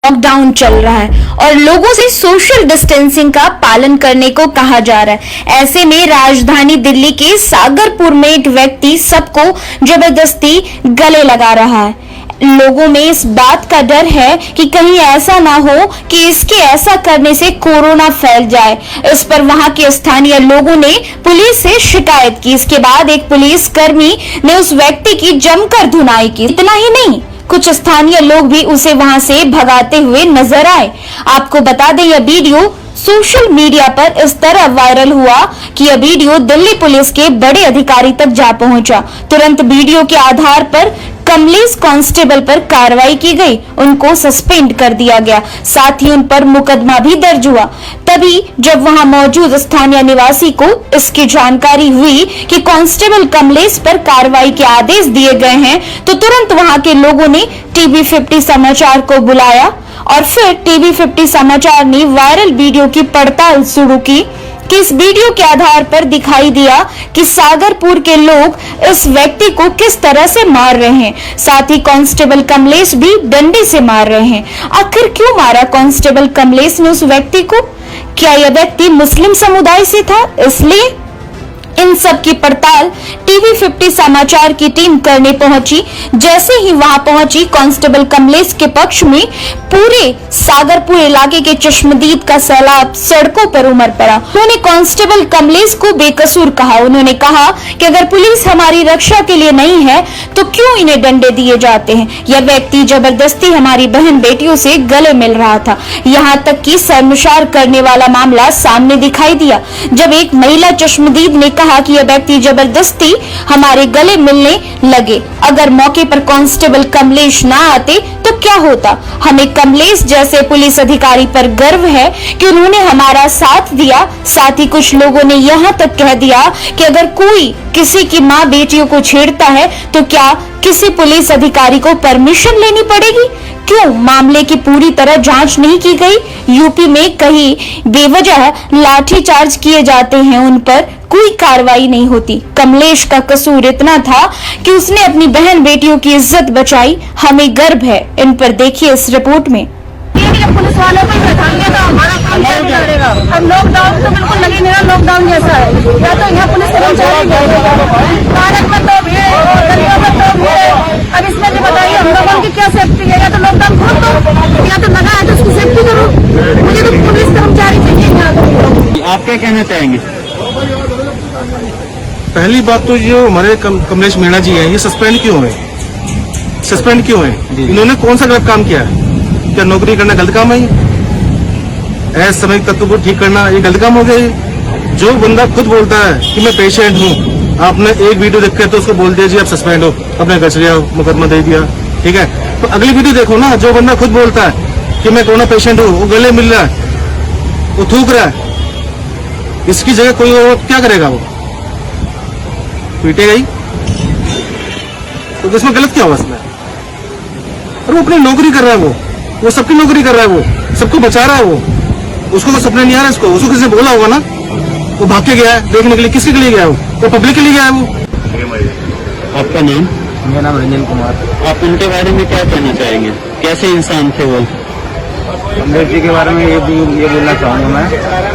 Lockdown चल रहा है और लोगों से सोशल डिस्टेंसिंग का पालन करने को कहा जा रहा है। ऐसे में राजधानी दिल्ली के सागरपुर में एक व्यक्ति सबको जबरदस्ती गले लगा रहा है। लोगों में इस बात का डर है कि कहीं ऐसा ना हो कि इसके ऐसा करने से कोरोना फैल जाए। इस पर वहां के स्थानीय लोगों ने पुलिस से शिकायत की। इसके बाद एक पुलिस कर्मी ने उस व्यक्ति की जमकर धुनाई की। इतना ही नहीं, कुछ स्थानीय लोग भी उसे वहां से भगाते हुए नजर आए। आपको बता दें, यह वीडियो सोशल मीडिया पर इस तरह वायरल हुआ कि यह वीडियो दिल्ली पुलिस के बड़े अधिकारी तक जा पहुंचा। तुरंत वीडियो के आधार पर कमलेश कांस्टेबल पर कार्रवाई की गई, उनको सस्पेंड कर दिया गया, साथ ही उन पर मुकदमा भी दर्ज हुआ। तभी जब वहां मौजूद स्थानीय निवासी को इसकी जानकारी हुई कि कांस्टेबल कमलेश पर कार्रवाई के आदेश दिए गए हैं, तो तुरंत वहां के लोगों ने टीवी 50 समाचार को बुलाया और फिर टीवी 50 समाचार ने वायरल वीडियो की पड़ताल शुरू की कि इस वीडियो के आधार पर दिखाई दिया कि सागरपुर के लोग इस व्यक्ति को किस तरह से मार रहे हैं, साथ ही कांस्टेबल कमलेश भी डंडे से मार रहे हैं। आखिर क्यों मारा कांस्टेबल कमलेश ने उस व्यक्ति को? क्या यह व्यक्ति मुस्लिम समुदाय से था इसलिए? इन सब की पड़ताल टीवी 50 समाचार की टीम करने पहुंची। जैसे ही वहां पहुंची, कांस्टेबल कमलेश के पक्ष में पूरे सागरपुर इलाके के चश्मदीद का सैलाब सड़कों पर उमड़ पड़ा। उन्होंने कांस्टेबल कमलेश को बेकसूर कहा। उन्होंने कहा कि अगर पुलिस हमारी रक्षा के लिए नहीं है तो क्यों इन्हें डंडे दिए जाते हैं? यह व्यक्ति जबरदस्ती हमारी बहन बेटियों से गले मिल रहा था। यहाँ तक कि शर्मसार करने वाला मामला सामने दिखाई दिया जब एक महिला चश्मदीद ने कहा कि यह व्यक्ति जबरदस्ती हमारे गले मिलने लगे। अगर मौके पर कांस्टेबल कमलेश ना आते तो क्या होता? हमें कमलेश जैसे पुलिस अधिकारी पर गर्व है कि उन्होंने हमारा साथ दिया। साथ ही कुछ लोगों ने यहाँ तक कह दिया कि अगर कोई किसी की माँ बेटियों को छेड़ता है तो क्या किसी पुलिस अधिकारी को परमिशन लेनी पड़ेगी? क्यों मामले की पूरी तरह जांच नहीं की गई? यूपी में कहीं बेवजह लाठीचार्ज किए जाते हैं, उन पर कोई कार्रवाई नहीं होती। कमलेश का कसूर इतना था कि उसने अपनी बहन बेटियों की इज्जत बचाई। हमें गर्व है इन पर। देखिए इस रिपोर्ट में। पुलिस वालों को बैठाएंगे तो हमारा काम कैसे करेगा? अब लॉकडाउन तो बिल्कुल लगे नहीं रहा, लॉकडाउन जैसा है। या तो यहाँ पुलिस कर्मचारी पार्क में तो भीड़, गलियों में तो भीड़। अब इसमें भी बताइए हम लोगों की क्या सेफ्टी है? या तो लॉकडाउन खोल दो, या तो लगा है तो उसकी सेफ्टी करो। मुझे तो पुलिस कर्मचारी चाहिए यहाँ। आप क्या कहना चाहेंगे? पहली बात तो जो हमारे कमलेश मीणा जी हैं, ये सस्पेंड क्यों है? सस्पेंड क्यों है? इन्होंने कौन सा गलत काम किया है? क्या नौकरी करना गलत काम है? असामयिक तत्व को ठीक करना ये गलत काम हो गया? जो बंदा खुद बोलता है कि मैं पेशेंट हूँ, आपने एक वीडियो देख के तो उसको बोल दिया जी आप सस्पेंड हो, अपने घर चले जाओ, मुकदमा दे दिया, ठीक है? तो अगली वीडियो देखो ना, जो बंदा खुद बोलता है कि मैं कोरोना पेशेंट हूँ, वो गले मिल रहा है, वो थूक रहा है, इसकी जगह कोई और क्या करेगा? वो पीटेगा ही। तो इसमें गलत क्या हुआ इसमें? और वो अपनी नौकरी कर रहा है, वो सबकी नौकरी कर रहा है, वो सबको बचा रहा है। वो उसको तो सपना नहीं आ रहा, उसको किसी ने बोला होगा ना, वो भाग के गया है देखने के लिए। किसके लिए गया? वो पब्लिक के लिए गया है। वो आपका नाम? मेरा नाम रंजन कुमार। आप उनके बारे में क्या कहना चाहेंगे? कैसे इंसान थे वो? कमलेश जी के बारे में ये बोलना चाहूँगा मैं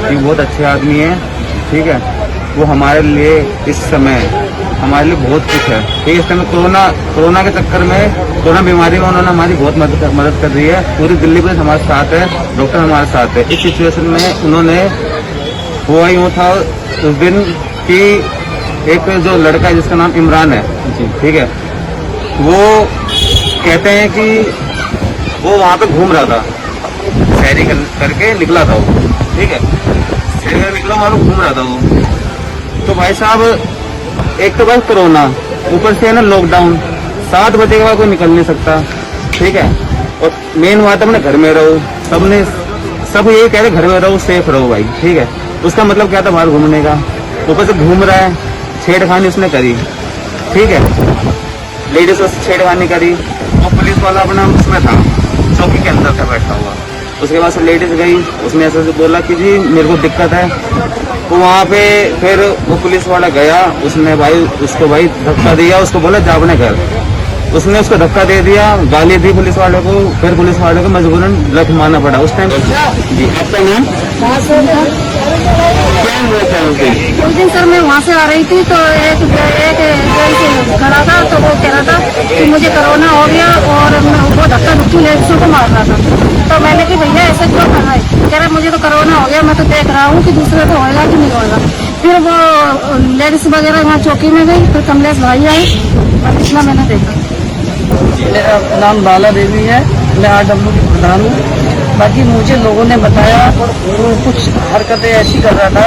कि बहुत अच्छे आदमी है, ठीक है? वो हमारे लिए इस समय हमारे लिए बहुत कुछ है, ठीक है? इस समय कोरोना के चक्कर में, कोरोना बीमारी में उन्होंने हमारी बहुत मदद कर रही है। पूरी दिल्ली पुलिस हमारे साथ है, डॉक्टर हमारे साथ है। इस सिचुएशन में उन्होंने हुआ यूँ था उस दिन कि एक जो लड़का है जिसका नाम इमरान है, ठीक है, वो कहते हैं कि वो वहाँ पे घूम रहा था, सैरी करके निकला था वो, ठीक है? सैरी करके निकला, वहाँ घूम रहा था वो। तो भाई साहब, एक तो बस कोरोना, ऊपर से है ना लॉकडाउन, 7 बजे के बाद कोई निकल नहीं सकता, ठीक है? और मेन बात अपने घर में रहो, सब यही कह रहे घर में रहो, सेफ रहो भाई, ठीक है? उसका मतलब क्या था बाहर घूमने का? ऊपर से घूम रहा है, छेड़खानी उसने करी, ठीक है? लेडीज उससे छेड़खानी करी, वो पुलिस वाला अपना उसमें था, चौकी के अंदर था बैठा हुआ। उसके बाद से लेडीज गई, उसने ऐसे बोला कि जी मेरे को दिक्कत है। तो वहाँ पे फिर वो पुलिस वाला गया, उसने भाई उसको धक्का दिया, उसको बोला जा अपने घर, उसने उसको धक्का दे दिया, गाली दी पुलिस वालों को, फिर पुलिस वालों को मजबूरन रख मारना पड़ा उस टाइम। जी आपका नाम क्या हुआ था उस दिन? उस दिन सर मैं वहाँ से आ रही थी तो एक जेंट्स खड़ा था तो वो कह रहा था कि मुझे कोरोना हो गया और वो धक्का धुक्की लेडीजों को मार रहा था। तो मैंने कि भैया ऐसा क्यों कर रहा है? कह रहा मुझे तो कोरोना हो गया, मैं तो देख रहा हूँ कि दूसरे को होएगा कि नहीं होएगा। फिर वो लेडीज वगैरह वहाँ चौकी में गई, फिर कमलेश भाई आए और इतना मैंने देखा। मेरा नाम बाला देवी है, मैं RW की प्रधान हूँ। बाकी मुझे लोगों ने बताया वो कुछ हरकतें ऐसी कर रहा था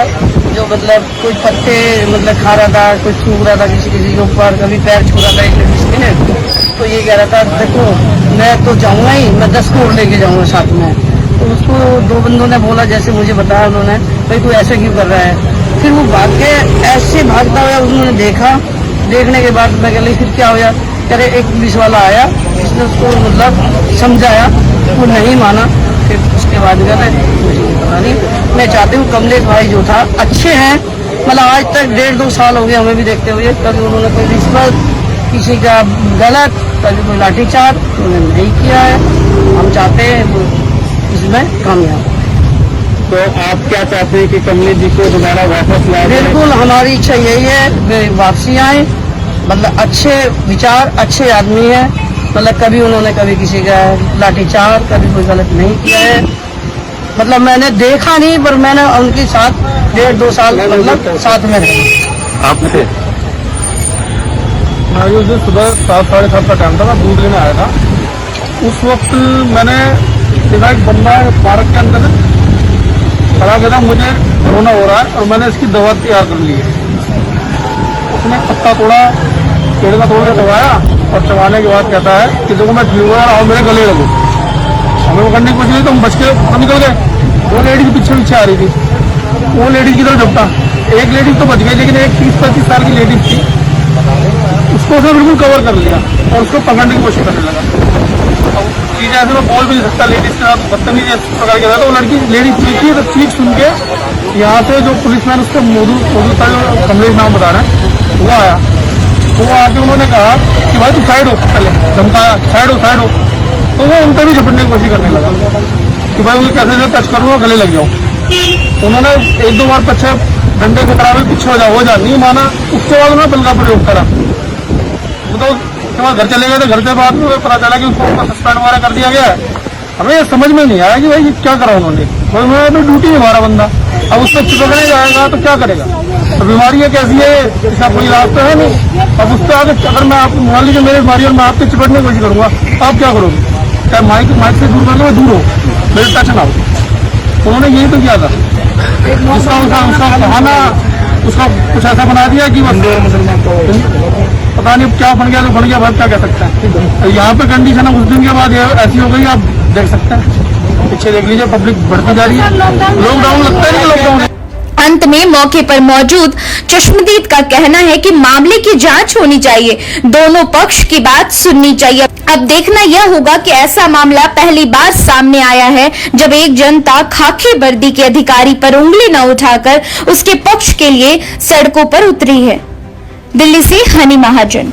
जो मतलब कोई पत्ते मतलब खा रहा था, कोई थूक रहा था किसी के ऊपर, कभी पैर छू रहा था एक लेडीज के। तो ये कह रहा था देखो मैं तो जाऊंगा ही, मैं 10 को लेके जाऊंगा साथ में। तो उसको 2 बंदों ने बोला, जैसे मुझे बताया उन्होंने, भाई तू ऐसा क्यों कर रहा है? फिर वो भाग के ऐसे भागता हुआ उन्होंने देखा, देखने के बाद मैं कह फिर क्या हुआ? कह रहे एक पुलिस वाला आया, जिसने उसको मतलब समझाया, वो नहीं माना। फिर उसके बाद कह रहे मुझे पता नहीं। मैं चाहती हूँ कमलेश भाई जो था अच्छे हैं, मतलब आज तक 1.5-2 साल हो गए हमें भी देखते हुए, कभी उन्होंने कोई रिश्वत किसी का गलत, कभी कोई लाठीचार्ज उन्होंने नहीं किया है। हम चाहते हैं वो इसमें कामयाब। तो आप क्या चाहते हैं कि कमलेश जी को दोबारा वापस लाया जाए? बिल्कुल हमारी इच्छा यही है वे वापसी आए, मतलब अच्छे विचार, अच्छे आदमी है। मतलब कभी उन्होंने कभी किसी का लाठीचार्ज, कभी कोई गलत नहीं किया है। मतलब मैंने देखा नहीं, पर मैंने उनके साथ 1.5-2 साल मतलब साथ में रहा। आपसे उस दिन सुबह 7-7:30 का टाइम था, मैं दूध लेने आया था। उस वक्त मैंने देखा एक बंदा पार्क के अंदर खड़ा गया था, मुझे कोरोना हो रहा है और मैंने इसकी दवा तैयार कर ली है। उसने पत्ता तोड़ा, पेड़ का तोड़ के दबाया और चबाने के बाद कहता है कि देखो मैं ठीक हुआ और मेरे गले लगो। हमें वो करने की कोशिश की तो हम बच के निकल गए। वो लेडी के पीछे पीछे आ रही थी, वो लेडी की तरफ झपटा। एक लेडी तो बच गई, लेकिन एक 30-35 साल की लेडी थी, उसको उसने बिल्कुल कवर कर लिया और उसको पकड़ने की कोशिश करने लगा। चीजें ऐसे मैं बोल भी नहीं सकता, लेडीज के साथ बदतमीजी इस प्रकार की था। तो वो लड़की लेडी चीखी, तो चीख सुन के यहाँ से जो पुलिसमैन उसके मौजूद था, जो कमलेश नाम बता रहे हैं, वो आया। तो वो आके उन्होंने कहा कि भाई तू साइड हो, पहले धमकाया साइड हो। तो वो उन पर भी झपटने की कोशिश करने लगा कि भाई मुझे कैसे टच करूँगा, गले लग जाऊँ। उन्होंने 1-2 बार पीछे डंडे के खराबे पीछे हो जा नहीं माना। उसके बाद उन्होंने बल का प्रयोग करा। वो तो उसके बाद घर चले गए थे। घर के बाद में पता चला कि उसको सस्पेंड वगैरह कर दिया गया है। हमें ये समझ में नहीं आया कि भाई ये क्या करा उन्होंने। भाई मैं ड्यूटी है हमारा बंदा, अब उसको चिपकने जाएगा तो क्या करेगा? तो बीमारी कैसी है, इसका कोई इलाज तो है नहीं। अब उससे आगे अगर मैं आप मान लीजिए मेरी बीमारी और मैं आपके चिपटने की कोशिश करूंगा, आप क्या करोगे? चाहे माइक से दूर कर लो, दूर हो, मेरे टच ना हो। उन्होंने यही तो किया था। उसका बहाना, उसका कुछ ऐसा बना दिया कि पता नहीं क्या बन गया, तो बन गया, बात क्या कह सकते हैं। तो यहाँ पे कंडीशन है, उस दिन के बाद ऐसी हो गई, आप देख सकते हैं। पीछे देख लीजिए, पब्लिक बढ़ती जा रही है। लॉकडाउन लगता है कि लॉकडाउन। अंत में मौके पर मौजूद चश्मदीद का कहना है कि मामले की जांच होनी चाहिए, दोनों पक्ष की बात सुननी चाहिए। अब देखना यह होगा कि ऐसा मामला पहली बार सामने आया है जब एक जनता खाकी वर्दी के अधिकारी पर उंगली न उठाकर उसके पक्ष के लिए सड़कों पर उतरी है। दिल्ली से हनी महाजन।